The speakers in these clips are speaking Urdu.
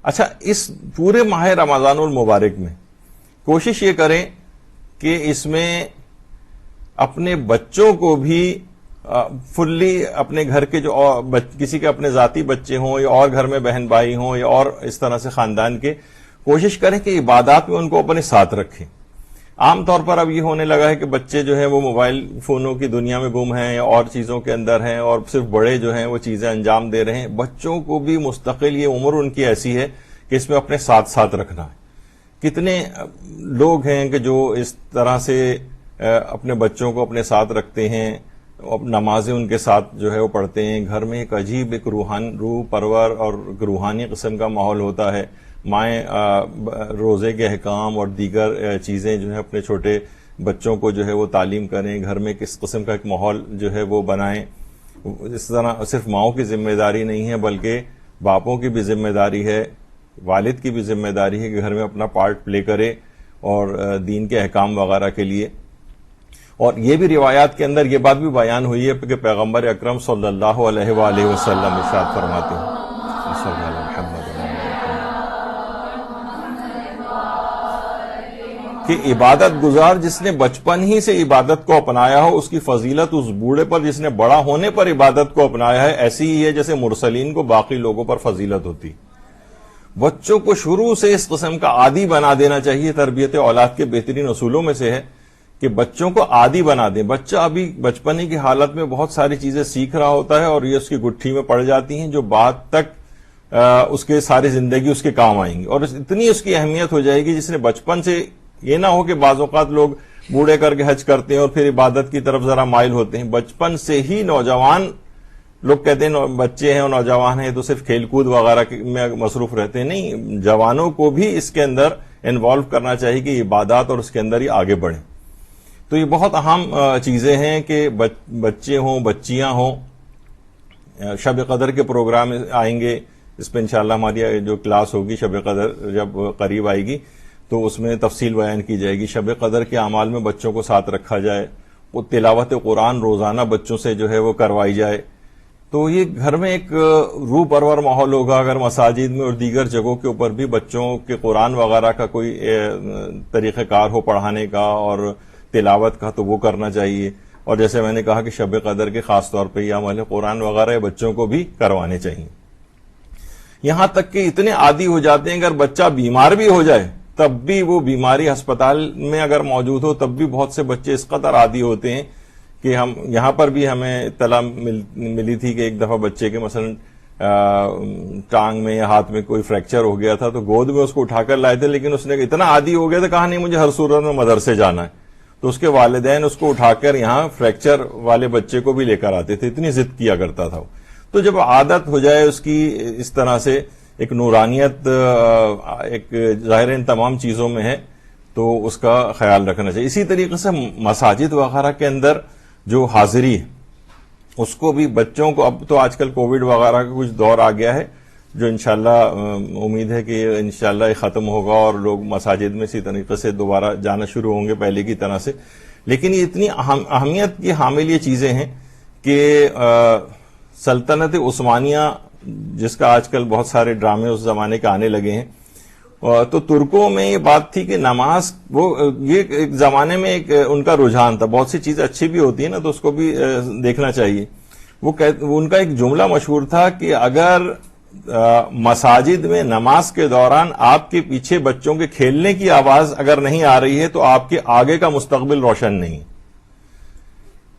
اچھا، اس پورے ماہ رمضان المبارک میں کوشش یہ کریں کہ اس میں اپنے بچوں کو بھی فلی اپنے گھر کے جو کسی کے اپنے ذاتی بچے ہوں یا اور گھر میں بہن بھائی ہوں یا اور اس طرح سے خاندان کے، کوشش کریں کہ عبادات میں ان کو اپنے ساتھ رکھیں. عام طور پر اب یہ ہونے لگا ہے کہ بچے جو ہیں وہ موبائل فونوں کی دنیا میں گم ہیں یا اور چیزوں کے اندر ہیں، اور صرف بڑے جو ہیں وہ چیزیں انجام دے رہے ہیں. بچوں کو بھی مستقل یہ عمر ان کی ایسی ہے کہ اس میں اپنے ساتھ ساتھ رکھنا ہے. کتنے لوگ ہیں کہ جو اس طرح سے اپنے بچوں کو اپنے ساتھ رکھتے ہیں، نمازیں ان کے ساتھ جو ہے وہ پڑھتے ہیں. گھر میں ایک عجیب ایک روح پرور اور روحانی قسم کا ماحول ہوتا ہے. مائیں روزے کے احکام اور دیگر چیزیں جو ہے اپنے چھوٹے بچوں کو جو ہے وہ تعلیم کریں، گھر میں کس قسم کا ایک ماحول جو ہے وہ بنائیں. اس طرح صرف ماؤں کی ذمہ داری نہیں ہے بلکہ باپوں کی بھی ذمہ داری ہے، والد کی بھی ذمہ داری ہے کہ گھر میں اپنا پارٹ پلے کرے اور دین کے احکام وغیرہ کے لیے. اور یہ بھی روایات کے اندر یہ بات بھی بیان ہوئی ہے کہ پیغمبر اکرم صلی اللہ علیہ وآلہ وسلم ارشاد فرماتے ہیں کہ عبادت گزار جس نے بچپن ہی سے عبادت کو اپنایا ہو، اس کی فضیلت اس بوڑھے پر جس نے بڑا ہونے پر عبادت کو اپنایا ہے ایسی ہی ہے جیسے مرسلین کو باقی لوگوں پر فضیلت ہوتی. بچوں کو شروع سے اس قسم کا عادی بنا دینا چاہیے. تربیت اولاد کے بہترین اصولوں میں سے ہے کہ بچوں کو عادی بنا دیں. بچہ ابھی بچپنے کی حالت میں بہت ساری چیزیں سیکھ رہا ہوتا ہے اور یہ اس کی گٹھی میں پڑ جاتی ہیں جو بعد تک اس کے ساری زندگی اس کے کام آئیں گی، اور اتنی اس کی اہمیت ہو جائے گی جس نے بچپن سے. یہ نہ ہو کہ بعض اوقات لوگ بوڑھے کر کے حج کرتے ہیں اور پھر عبادت کی طرف ذرا مائل ہوتے ہیں. بچپن سے ہی نوجوان لوگ کہتے ہیں بچے ہیں اور نوجوان ہیں تو صرف کھیل کود وغیرہ میں مصروف رہتے ہیں. نہیں، جوانوں کو بھی اس کے اندر انوالو کرنا چاہیے کہ عبادات اور اس کے اندر ہی آگے بڑھیں. تو یہ بہت اہم چیزیں ہیں کہ بچے ہوں، بچیاں ہوں. شب قدر کے پروگرام آئیں گے، اس پہ انشاءاللہ ہماری جو کلاس ہوگی شب قدر جب قریب آئے گی تو اس میں تفصیل بیان کی جائے گی. شب قدر کے اعمال میں بچوں کو ساتھ رکھا جائے، وہ تلاوت قرآن روزانہ بچوں سے جو ہے وہ کروائی جائے. تو یہ گھر میں ایک روح پرور ماحول ہوگا. اگر مساجد میں اور دیگر جگہوں کے اوپر بھی بچوں کے قرآن وغیرہ کا کوئی طریقہ کار ہو پڑھانے کا اور تلاوت کا تو وہ کرنا چاہیے. اور جیسے میں نے کہا کہ شب قدر کے خاص طور پہ یہ عمل قرآن وغیرہ بچوں کو بھی کروانے چاہیے. یہاں تک کہ اتنے عادی ہو جاتے ہیں اگر بچہ بیمار بھی ہو جائے تب بھی وہ بیماری ہسپتال میں اگر موجود ہو تب بھی بہت سے بچے اس قدر عادی ہوتے ہیں کہ ہم یہاں پر بھی ہمیں اطلاع ملی تھی کہ ایک دفعہ بچے کے مثلا ٹانگ میں یا ہاتھ میں کوئی فریکچر ہو گیا تھا تو گود میں اس کو اٹھا کر لائے تھے، لیکن اس نے اتنا عادی ہو گیا تھا، کہا نہیں مجھے ہر صورت میں مدرسے جانا ہے. تو اس کے والدین اس کو اٹھا کر یہاں فریکچر والے بچے کو بھی لے کر آتے تھے، اتنی ضد کیا کرتا تھا. تو جب عادت ہو جائے اس کی اس طرح سے ایک نورانیت ایک ظاہر ان تمام چیزوں میں ہے تو اس کا خیال رکھنا چاہیے. اسی طریقے سے مساجد وغیرہ کے اندر جو حاضری ہے اس کو بھی بچوں کو، اب تو آج کل کووڈ وغیرہ کا کچھ دور آ گیا ہے جو انشاءاللہ امید ہے کہ انشاءاللہ یہ ختم ہوگا اور لوگ مساجد میں اسی طریقے سے دوبارہ جانا شروع ہوں گے پہلے کی طرح سے. لیکن یہ اتنی اہمیت کی حامل یہ چیزیں ہیں کہ سلطنت عثمانیہ جس کا آج کل بہت سارے ڈرامے اس زمانے کے آنے لگے ہیں، تو ترکوں میں یہ بات تھی کہ نماز یہ ایک زمانے میں ایک ان کا رجحان تھا. بہت سی چیزیں اچھی بھی ہوتی ہیں نا تو اس کو بھی دیکھنا چاہیے. ان کا ایک جملہ مشہور تھا کہ اگر مساجد میں نماز کے دوران آپ کے پیچھے بچوں کے کھیلنے کی آواز اگر نہیں آ رہی ہے تو آپ کے آگے کا مستقبل روشن نہیں.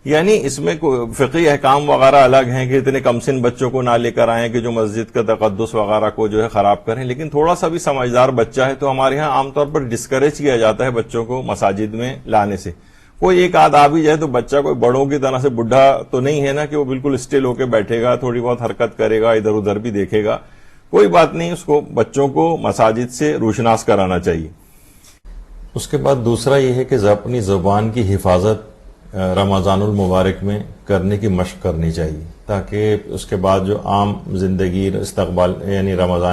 یعنی اس میں فقہی احکام وغیرہ الگ ہیں کہ اتنے کم سن بچوں کو نہ لے کر آئیں کہ جو مسجد کا تقدس وغیرہ کو جو ہے خراب کریں، لیکن تھوڑا سا بھی سمجھدار بچہ ہے تو ہمارے ہاں عام طور پر ڈسکریج کیا جاتا ہے بچوں کو مساجد میں لانے سے. کوئی ایک آدھ آ بھی جائے تو بچہ کوئی بڑوں کی طرح سے بڈھا تو نہیں ہے نا کہ وہ بالکل اسٹل ہو کے بیٹھے گا، تھوڑی بہت حرکت کرے گا، ادھر ادھر بھی دیکھے گا. کوئی بات نہیں، اس کو بچوں کو مساجد سے روشناس کرانا چاہیے. اس کے بعد دوسرا یہ ہے کہ اپنی زبان کی حفاظت رمضان المبارک میں کرنے کی مشق کرنی چاہیے تاکہ اس کے بعد جو عام زندگی استقبال یعنی رمضان